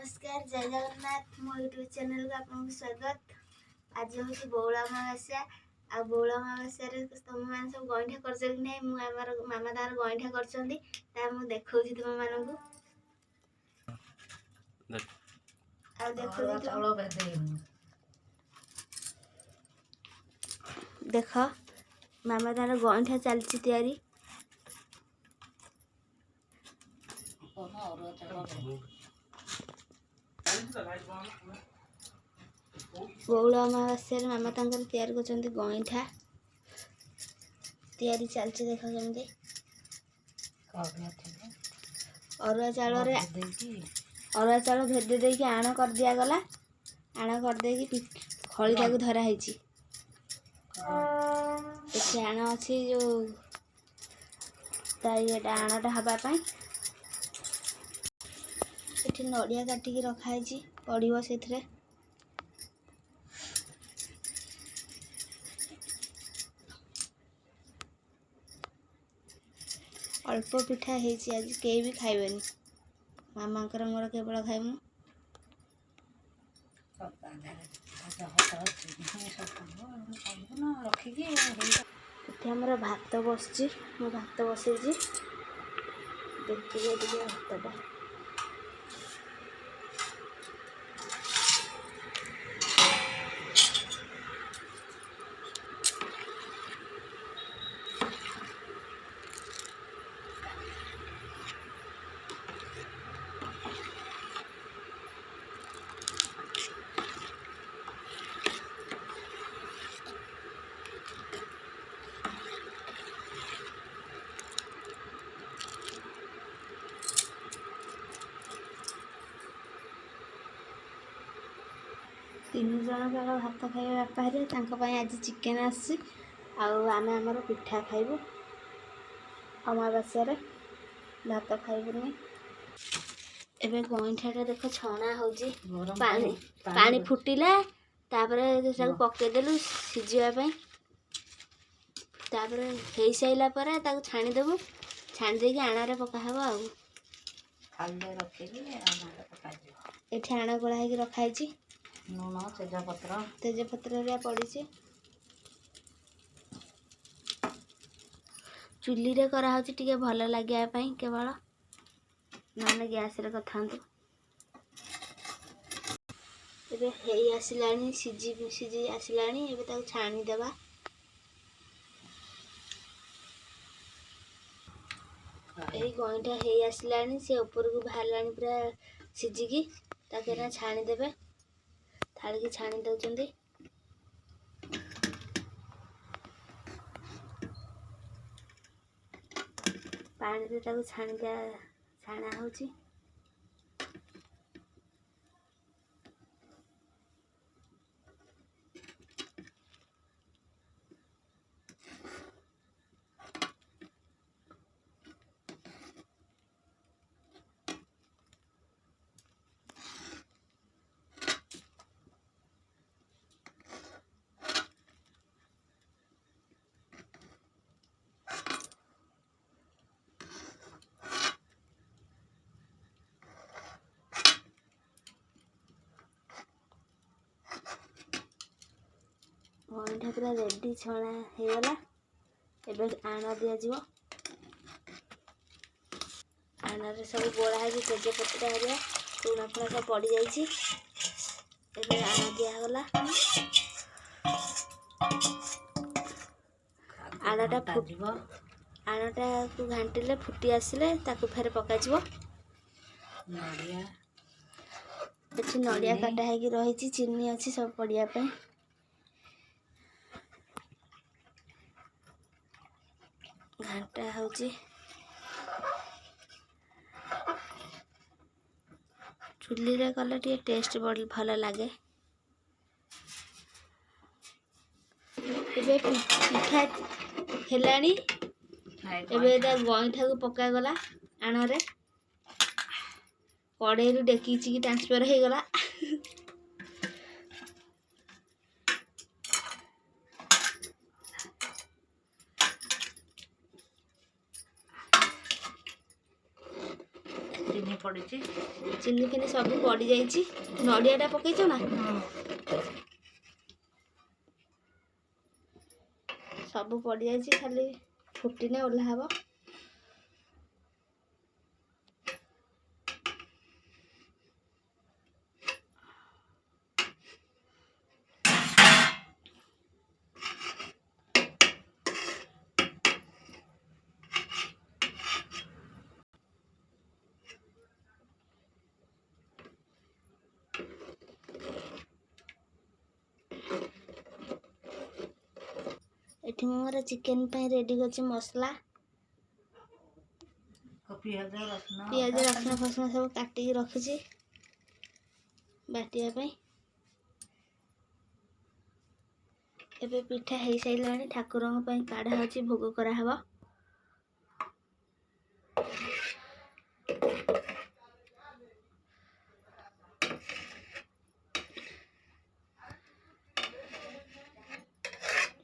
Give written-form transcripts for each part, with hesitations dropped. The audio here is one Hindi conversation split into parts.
नमस्कार जय जगन्नाथ मो यूट्यूब चैनल को आपको स्वागत। आज हूँ बौल अमावास्या आ बौल अमावास्या तुम मैंने सब गईठा कर मामा तार गईठा कर देखा तुम मानू देख मामा तार गईठा चलती तैयारी बौल अमावास्या मामा तांकर तैयार कर गईठा तैयारी चलती देख जमी अरुआ चाउल भेदे देकी आण कर दिया गला आण कर देकी खली ताकू धरा है आण अच्छी जो आणटा हाँपाई ये नड़िया काटिकी रखाई पड़ो से अल्प पिठा है आज कई भी खाइबेनी मामा मोर केवल खाइमु भात बस भात बसई देखिए भातटा तीन जन जाक भात खाइबे बापा हरिया आज चिकेन आसी आम आमर पिठा खाइबू अमावास्या भात खाइबुनी एबे गईठाटा देख छणा हो पानी फुटिला तापर पकईदेलु सीझापी तापर हो सारा पर छाणीदेबू छाणी देकी आण पकाहब ये आण गोला हो रखाई लुण तेजपत्र पड़ी चुली रे करा होची टिके भल लगे केवल ना गैस रे कथांतु एबे हेई आसिलानी सीझी आसिलानी एबे ताको छाणी देबा एई गईठा हेई आसिलानी से ऊपर को बाहरलानी पूरा सीझिकी ताके ना छाणी देबे थाली की छाणी दउचंदी पानी रे ताको छाणा होची गईठा पूरा रेडी छणा होगला एबे आण दिज्व आण सब गोड़ा है तेजपत्र हरिया लुण फुण सब पड़ जाए आण दिगला आणटा को घाटिले फुटी आसिले ताकू फेर पकाଯିव नड़िया काटा है रही चीनी अच्छी सब पड़ियापी घाटा होची चुली रे कले टे टेस्ट भल लगे एबे पिठा हेलानी एबे गईठा को पका गला आण रे कड़े रु डेकी ट्रांसफर हो गला ଚିନି ପଡ଼ିଛି। ଚିନି ଫିନି ସବୁ ପଡ଼ି ଯାଇଛି। ନଡ଼ିଆଟା ପକେଇଛ ନା? ସବୁ ପଡ଼ି ଯାଇଛି, ଖାଲି ଫୁଟିନେ ଓହ୍ଲା ହବ। ଏଠି ମୁଁ ମୋର ଚିକେନ୍ ପାଇଁ ରେଡ଼ି କରିଛି ମସଲା। ପିଆଜ ରସୁଣ ଫସୁଣ ସବୁ କାଟିକି ରଖିଛି ବାଟିବା ପାଇଁ। ଏବେ ପିଠା ହେଇସାରିଲାଣି, ଠାକୁରଙ୍କ ପାଇଁ କାଢ଼ା ହେଉଛି, ଭୋଗ କରାହବ।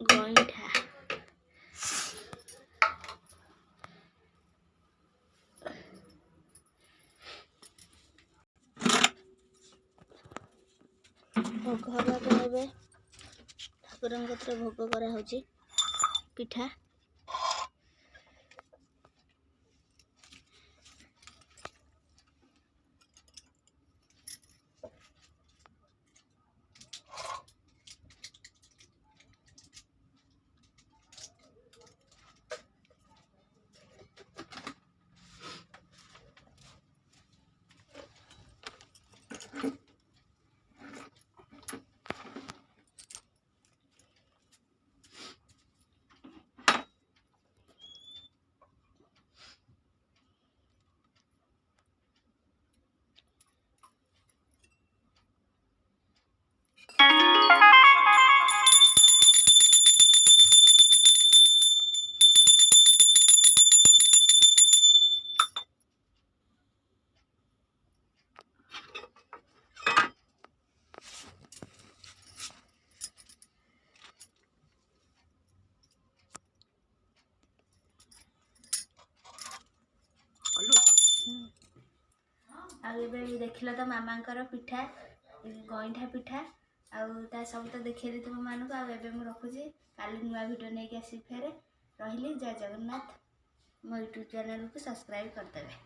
ଗଇଁଠା ଭୋଗ ହେବା ପାଇଁ ଏବେ ଠାକୁରଙ୍କ କତିରେ ଭୋଗ କରାହେଉଛି ପିଠା। ଆଉ ଏବେ ଦେଖିଲ ତ ମାମାଙ୍କର ପିଠା, ଗଇଁଠା ପିଠା, ଆଉ ତା ସବୁ ତ ଦେଖେଇଲି ତୁମମାନଙ୍କୁ। ଆଉ ଏବେ ମୁଁ ରଖୁଛି, କାଲି ନୂଆ ଭିଡ଼ିଓ ନେଇକି ଆସିବି ଫେରେ। ରହିଲି, ଜୟ ଜଗନ୍ନାଥ। ମୋ ୟୁଟ୍ୟୁବ୍ ଚ୍ୟାନେଲକୁ ସବସ୍କ୍ରାଇବ୍ କରିଦେବେ।